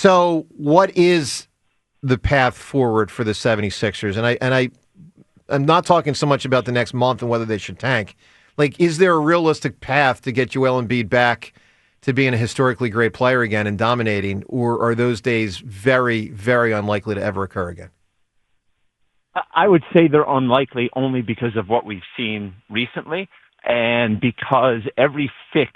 So what is the path forward for the 76ers? I'm not talking so much about the next month and whether they should tank. Like, is there a realistic path to get Joel Embiid back to being a historically great player again and dominating, or are those days very, very unlikely to ever occur again? I would say they're unlikely only because of what we've seen recently and because every fix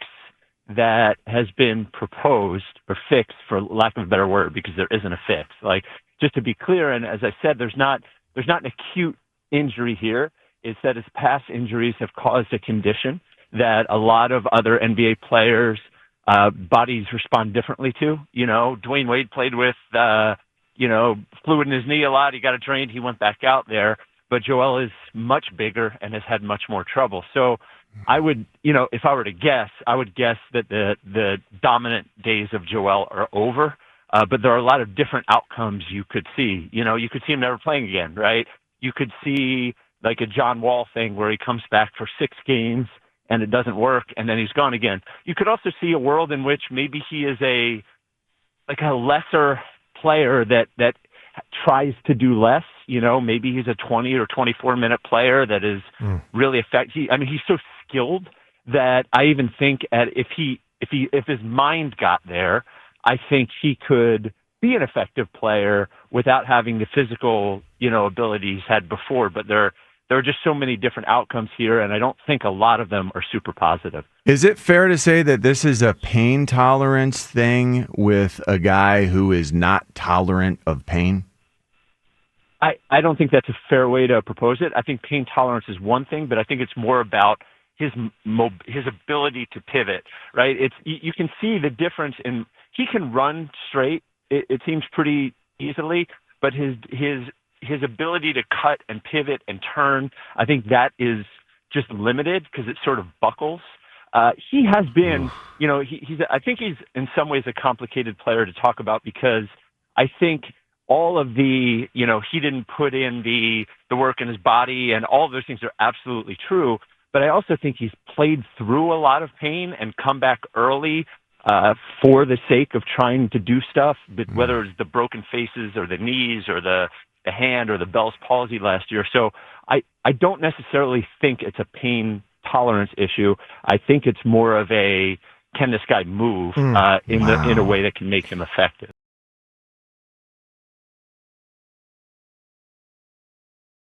that has been proposed, or fixed for lack of a better word, because there isn't a fix. Like, just to be clear, and as I said, there's not an acute injury here. It's that his past injuries have caused a condition that a lot of other NBA players' bodies respond differently to. You know, Dwayne Wade played with, fluid in his knee a lot. He got it drained. He went back out there. But Joel is much bigger and has had much more trouble. So I would, if I were to guess, I would guess that the dominant days of Joel are over. But there are a lot of different outcomes you could see. You could see him never playing again, right? You could see like a John Wall thing where he comes back for 6 games and it doesn't work and then he's gone again. You could also see a world in which maybe he is a lesser player that tries to do less. Maybe he's a 20 or 24 minute player that is really effective. He's so skilled that I even think if his mind got there, I think he could be an effective player without having the physical, ability he's had before. But there are just so many different outcomes here, and I don't think a lot of them are super positive. Is it fair to say that this is a pain tolerance thing with a guy who is not tolerant of pain? I don't think that's a fair way to propose it. I think pain tolerance is one thing, but I think it's more about his ability to pivot, right? You can see the difference in he can run straight. It seems pretty easily, but his ability to cut and pivot and turn, I think that is just limited because it sort of buckles. He has been, I think he's in some ways a complicated player to talk about because I think all of the, he didn't put in the work in his body and all of those things are absolutely true. But I also think he's played through a lot of pain and come back early for the sake of trying to do stuff, but whether it's the broken faces or the knees or the hand or the Bell's palsy last year. So I don't necessarily think it's a pain tolerance issue. I think it's more of a, can this guy move in a way that can make him effective?